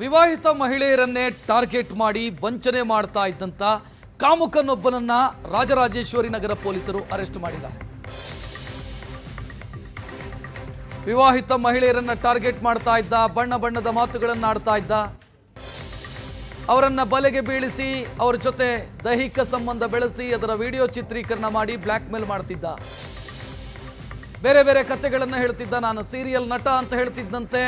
ವಿವಾಹಿತ ಮಹಿಳೆಯರನ್ನೇ target ಮಾಡಿ ವಂಚನೆ ಮಾಡ್ತಾ ಇದ್ದಂತ ಕಾಮುಕನೊಬ್ಬನನ್ನ ರಾಜರಾಜೇಶ್ವರಿ ನಗರ ಪೊಲೀಸರು ಅರೆಸ್ಟ್ ಮಾಡಿದ್ದಾರೆ. ವಿವಾಹಿತ ಮಹಿಳೆಯರನ್ನ ಟಾರ್ಗೆಟ್ ಮಾಡ್ತಾ ಇದ್ದ, ಬಣ್ಣ ಬಣ್ಣದ ಮಾತುಗಳನ್ನು ಆಡ್ತಾ ಇದ್ದ, ಅವರನ್ನ ಬಲೆಗೆ ಬೀಳಿಸಿ ಅವರ ಜೊತೆ ದೈಹಿಕ ಸಂಬಂಧ ಬೆಳೆಸಿ ಅದರ ವಿಡಿಯೋ ಚಿತ್ರೀಕರಣ ಮಾಡಿ ಬ್ಲ್ಯಾಕ್ ಮೇಲ್ ಮಾಡ್ತಿದ್ದ. ಬೇರೆ ಬೇರೆ ಕಥೆಗಳನ್ನು ಹೇಳ್ತಿದ್ದ. ನಾನು ಸೀರಿಯಲ್ ನಟ ಅಂತ ಹೇಳ್ತಿದ್ದಂತೆ,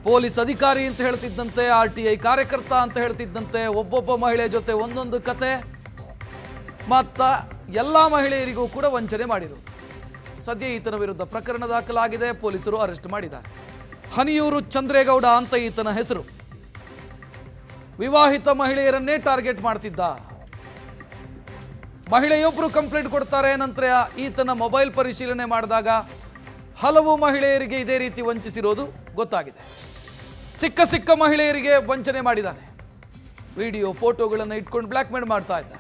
ಪೊಲೀಸ್ ಅಧಿಕಾರಿ ಅಂತ ಹೇಳ್ತಿದ್ದಂತೆ, RTI ಕಾರ್ಯಕರ್ತ ಅಂತ ಹೇಳ್ತಿದ್ದಂತೆ, ಒಬ್ಬೊಬ್ಬ ಮಹಿಳೆ ಜೊತೆ ಒಂದೊಂದು ಕತೆ, ಮತ್ತ ಎಲ್ಲ ಮಹಿಳೆಯರಿಗೂ ಕೂಡ ವಂಚನೆ ಮಾಡಿರುವುದು. ಸದ್ಯ ಈತನ ವಿರುದ್ಧ ಪ್ರಕರಣ ದಾಖಲಾಗಿದೆ, ಪೊಲೀಸರು ಅರೆಸ್ಟ್ ಮಾಡಿದ್ದಾರೆ. ಹನಿಯೂರು ಚಂದ್ರೇಗೌಡ ಅಂತ ಈತನ ಹೆಸರು. ವಿವಾಹಿತ ಮಹಿಳೆಯರನ್ನೇ ಟಾರ್ಗೆಟ್ ಮಾಡ್ತಿದ್ದ. ಮಹಿಳೆಯೊಬ್ಬರು ಕಂಪ್ಲೇಂಟ್ ಕೊಡ್ತಾರೆ. ನಂತರ ಈತನ ಮೊಬೈಲ್ ಪರಿಶೀಲನೆ ಮಾಡಿದಾಗ ಹಲವು ಮಹಿಳೆಯರಿಗೆ ಇದೇ ರೀತಿ ವಂಚಿಸಿರೋದು ಗೊತ್ತಾಗಿದೆ. ಸಿಕ್ಕ ಮಹಿಳೆಯರಿಗೆ ವಂಚನೆ ಮಾಡಿದ್ದಾನೆ. ವಿಡಿಯೋ ಫೋಟೋಗಳನ್ನು ಇಟ್ಕೊಂಡು ಬ್ಲ್ಯಾಕ್ ಮೇಲ್ ಮಾಡ್ತಾ ಇದ್ದ.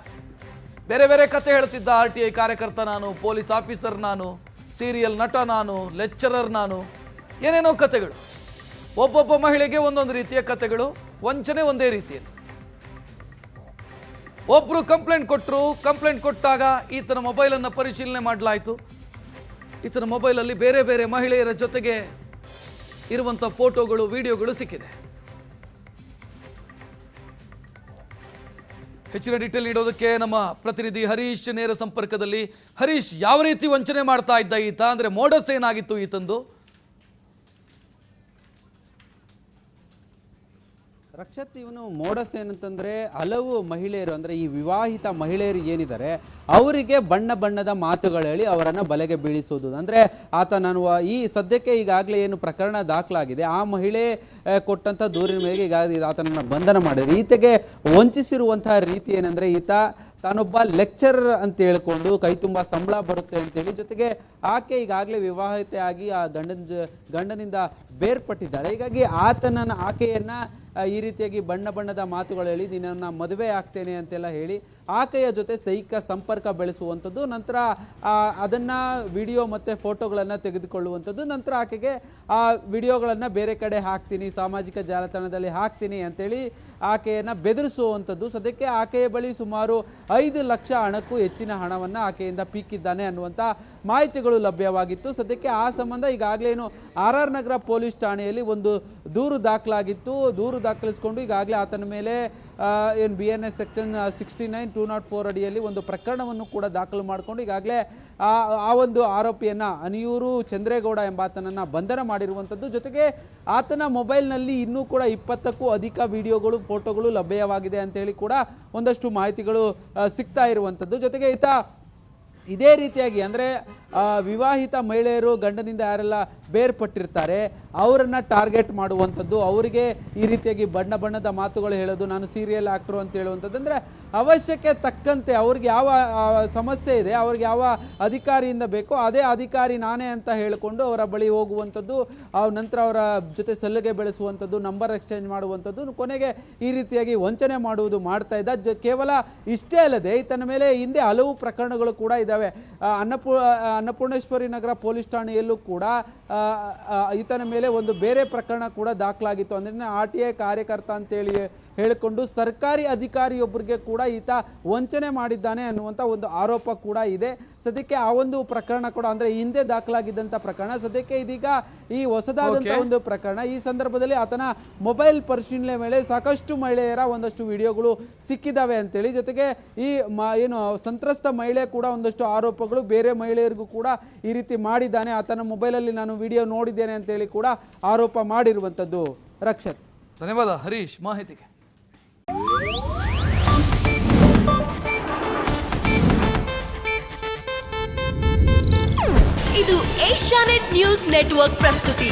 ಬೇರೆ ಬೇರೆ ಕತೆ ಹೇಳ್ತಿದ್ದ. RTI ಕಾರ್ಯಕರ್ತ ನಾನು, ಪೊಲೀಸ್ ಆಫೀಸರ್ ನಾನು, ಸೀರಿಯಲ್ ನಟ ನಾನು, ಲೆಕ್ಚರರ್ ನಾನು, ಏನೇನೋ ಕತೆಗಳು. ಒಬ್ಬೊಬ್ಬ ಮಹಿಳೆಗೆ ಒಂದೊಂದು ರೀತಿಯ ಕತೆಗಳು, ವಂಚನೆ ಒಂದೇ ರೀತಿಯಲ್ಲಿ. ಒಬ್ರು ಕಂಪ್ಲೇಂಟ್ ಕೊಟ್ಟರು. ಕಂಪ್ಲೇಂಟ್ ಕೊಟ್ಟಾಗ ಈತನ ಮೊಬೈಲನ್ನು ಪರಿಶೀಲನೆ ಮಾಡಲಾಯಿತು. ಈತನ ಮೊಬೈಲಲ್ಲಿ ಬೇರೆ ಬೇರೆ ಮಹಿಳೆಯರ ಜೊತೆಗೆ ಇರುವಂಥ ಫೋಟೋಗಳು, ವಿಡಿಯೋಗಳು ಸಿಕ್ಕಿದೆ. ಹೆಚ್ಚಿನ ಡೀಟೇಲ್ ನೀಡೋದಕ್ಕೆ ನಮ್ಮ ಪ್ರತಿನಿಧಿ ಹರೀಶ್ ನೇರ ಸಂಪರ್ಕದಲ್ಲಿ. ಹರೀಶ್, ಯಾವ ರೀತಿ ವಂಚನೆ ಮಾಡ್ತಾ ಇದ್ದ ಈತ? ಅಂದ್ರೆ ಮೋಡಸ್ ಏನಾಗಿತ್ತು ಈತಂದು? ರಕ್ಷತ್, ಇವನು ಮೋಡಸ್ ಏನಂತಂದರೆ ಹಲವು ಮಹಿಳೆಯರು, ಅಂದರೆ ಈ ವಿವಾಹಿತ ಮಹಿಳೆಯರು ಏನಿದ್ದಾರೆ ಅವರಿಗೆ ಬಣ್ಣ ಬಣ್ಣದ ಮಾತುಗಳು ಹೇಳಿ ಅವರನ್ನು ಬಲೆಗೆ ಬೀಳಿಸೋದು. ಅಂದರೆ ಆತ ನಾನು ಈ ಸದ್ಯಕ್ಕೆ ಈಗಾಗಲೇ ಏನು ಪ್ರಕರಣ ದಾಖಲಾಗಿದೆ, ಆ ಮಹಿಳೆ ಕೊಟ್ಟಂಥ ದೂರಿನ ಮೇರೆಗೆ ಈಗ ಆತನನ್ನು ಬಂಧನ ಮಾಡಿದ್ರು. ಈತಗೆ ವಂಚಿಸಿರುವಂತಹ ರೀತಿ ಏನಂದರೆ, ಈತ ತಾನೊಬ್ಬ ಲೆಕ್ಚರರ್ ಅಂತ ಹೇಳ್ಕೊಂಡು ಕೈ ತುಂಬ ಸಂಬಳ ಬರುತ್ತೆ ಅಂತೇಳಿ, ಜೊತೆಗೆ ಆಕೆ ಈಗಾಗಲೇ ವಿವಾಹಿತೆ ಆಗಿ ಆ ಗಂಡನಿಂದ ಬೇರ್ಪಟ್ಟಿದ್ದಾಳೆ. ಹೀಗಾಗಿ ಆಕೆಯನ್ನು ಈ ರೀತಿಯಾಗಿ ಬಣ್ಣ ಬಣ್ಣದ ಮಾತುಗಳು ಹೇಳಿ ನಿನ್ನನ್ನು ಮದುವೆ ಆಗ್ತೇನೆ ಅಂತೆಲ್ಲ ಹೇಳಿ ಆಕೆಯ ಜೊತೆ ದೈಹಿಕ ಸಂಪರ್ಕ ಬೆಳೆಸುವಂಥದ್ದು, ನಂತರ ಅದನ್ನು ವಿಡಿಯೋ ಮತ್ತು ಫೋಟೋಗಳನ್ನು ತೆಗೆದುಕೊಳ್ಳುವಂಥದ್ದು, ನಂತರ ಆಕೆಗೆ ಆ ವಿಡಿಯೋಗಳನ್ನು ಬೇರೆ ಕಡೆ ಹಾಕ್ತೀನಿ, ಸಾಮಾಜಿಕ ಜಾಲತಾಣದಲ್ಲಿ ಹಾಕ್ತೀನಿ ಅಂತೇಳಿ ಆಕೆಯನ್ನು ಬೆದರಿಸುವಂಥದ್ದು. ಸದ್ಯಕ್ಕೆ ಆಕೆಯ ಬಳಿ ಸುಮಾರು 5 ಲಕ್ಷ ಹಣಕ್ಕೂ ಹೆಚ್ಚಿನ ಹಣವನ್ನು ಆಕೆಯಿಂದ ಪೀಕಿದ್ದಾನೆ ಅನ್ನುವಂಥ ಮಾಹಿತಿಗಳು ಲಭ್ಯವಾಗಿತ್ತು. ಸದ್ಯಕ್ಕೆ ಆ ಸಂಬಂಧ ಈಗಾಗಲೇನು RR ನಗರ ಪೊಲೀಸ್ ಠಾಣೆಯಲ್ಲಿ ಒಂದು ದೂರು ದಾಖಲಾಗಿತ್ತು. ದೂರು ದಾಖಲಿಸಿಕೊಂಡು ಈಗಾಗಲೇ ಆತನ ಮೇಲೆ ಏನು BNS ಸೆಕ್ಷನ್ 69, 204 ಅಡಿಯಲ್ಲಿ ಒಂದು ಪ್ರಕರಣವನ್ನು ಕೂಡ ದಾಖಲು ಮಾಡಿಕೊಂಡು ಈಗಾಗಲೇ ಆ ಒಂದು ಆರೋಪಿಯನ್ನು ಹನಿಯೂರು ಚಂದ್ರೇಗೌಡ ಎಂಬಾತನನ್ನು ಬಂಧನ ಮಾಡಿರುವಂಥದ್ದು. ಜೊತೆಗೆ ಆತನ ಮೊಬೈಲ್ನಲ್ಲಿ ಇನ್ನೂ ಕೂಡ 20ಕ್ಕೂ ಅಧಿಕ ವಿಡಿಯೋಗಳು, ಫೋಟೋಗಳು ಲಭ್ಯವಾಗಿದೆ ಅಂತೇಳಿ ಕೂಡ ಒಂದಷ್ಟು ಮಾಹಿತಿಗಳು ಸಿಗ್ತಾ ಇರುವಂಥದ್ದು. ಜೊತೆಗೆ ಈತ ಇದೇ ರೀತಿಯಾಗಿ, ಅಂದರೆ ವಿವಾಹಿತ ಮಹಿಳೆಯರು ಗಂಡನಿಂದ ಯಾರೆಲ್ಲ ಬೇರ್ಪಟ್ಟಿರ್ತಾರೆ ಅವರನ್ನು ಟಾರ್ಗೆಟ್ ಮಾಡುವಂಥದ್ದು, ಅವರಿಗೆ ಈ ರೀತಿಯಾಗಿ ಬಣ್ಣ ಬಣ್ಣದ ಮಾತುಗಳು ಹೇಳೋದು, ನಾನು ಸೀರಿಯಲ್ ಆ್ಯಕ್ಟ್ರು ಅಂತ ಹೇಳುವಂಥದ್ದು. ಅಂದರೆ ಅವಶ್ಯಕ್ಕೆ ತಕ್ಕಂತೆ ಅವ್ರಿಗೆ ಯಾವ ಸಮಸ್ಯೆ ಇದೆ, ಅವ್ರಿಗೆ ಯಾವ ಅಧಿಕಾರಿಯಿಂದ ಬೇಕೋ ಅದೇ ಅಧಿಕಾರಿ ನಾನೇ ಅಂತ ಹೇಳಿಕೊಂಡು ಅವರ ಬಳಿ ಹೋಗುವಂಥದ್ದು, ನಂತರ ಅವರ ಜೊತೆ ಸಲ್ಲಿಗೆ ಬೆಳೆಸುವಂಥದ್ದು, ನಂಬರ್ ಎಕ್ಸ್ಚೇಂಜ್ ಮಾಡುವಂಥದ್ದು, ಕೊನೆಗೆ ಈ ರೀತಿಯಾಗಿ ವಂಚನೆ ಮಾಡುವುದು ಮಾಡ್ತಾ ಇದ್ದ. ಕೇವಲ ಇಷ್ಟೇ ಅಲ್ಲದೆ ಈತನ ಮೇಲೆ ಹಿಂದೆ ಹಲವು ಪ್ರಕರಣಗಳು ಕೂಡ ಇದ್ದಾವೆ. ಅನ್ನಪೂರ್ಣೇಶ್ವರಿ ನಗರ ಪೊಲೀಸ್ ಠಾಣೆಯಲ್ಲೂ ಕೂಡ ಈತನ ಮೇಲೆ ಒಂದು ಬೇರೆ ಪ್ರಕರಣ ಕೂಡ ದಾಖಲಾಗಿತ್ತು. ಅಂದರೆ RTI ಕಾರ್ಯಕರ್ತ ಅಂತೇಳಿ ಹೇಳಿಕೊಂಡು ಸರ್ಕಾರಿ ಅಧಿಕಾರಿಯೊಬ್ಬರಿಗೆ ಕೂಡ ಈತ ವಂಚನೆ ಮಾಡಿದ್ದಾನೆ ಅನ್ನುವಂಥ ಒಂದು ಆರೋಪ ಕೂಡ ಇದೆ. ಸದ್ಯಕ್ಕೆ ಆ ಒಂದು ಪ್ರಕರಣ ಕೂಡ, ಅಂದರೆ ಹಿಂದೆ ದಾಖಲಾಗಿದ್ದಂಥ ಪ್ರಕರಣ, ಸದ್ಯಕ್ಕೆ ಇದೀಗ ಈ ಹೊಸದಾದಂಥ ಒಂದು ಪ್ರಕರಣ. ಈ ಸಂದರ್ಭದಲ್ಲಿ ಆತನ ಮೊಬೈಲ್ ಪರಿಶೀಲನೆ ಮೇಲೆ ಸಾಕಷ್ಟು ಮಹಿಳೆಯರ ಒಂದಷ್ಟು ವಿಡಿಯೋಗಳು ಸಿಕ್ಕಿದ್ದಾವೆ ಅಂತೇಳಿ, ಜೊತೆಗೆ ಈ ಏನು ಸಂತ್ರಸ್ತ ಮಹಿಳೆ ಕೂಡ ಒಂದಷ್ಟು ಆರೋಪಗಳು ಬೇರೆ ಮಹಿಳೆಯರಿಗೂ ಕೂಡ ಈ ರೀತಿ ಮಾಡಿದ್ದಾನೆ, ಆತನ ಮೊಬೈಲಲ್ಲಿ ನಾನು ವಿಡಿಯೋ ನೋಡಿದ್ದೇನೆ ಅಂತೇಳಿ ಕೂಡ ಆರೋಪ ಮಾಡಿರುವಂಥದ್ದು. ರಕ್ಷತ್, ಧನ್ಯವಾದ ಹರೀಶ್ ಮಾಹಿತಿಗೆ. ಇದು ಏಷ್ಯಾನೆಟ್ ನ್ಯೂಸ್ ನೆಟ್ವರ್ಕ್ ಪ್ರಸ್ತುತಿ.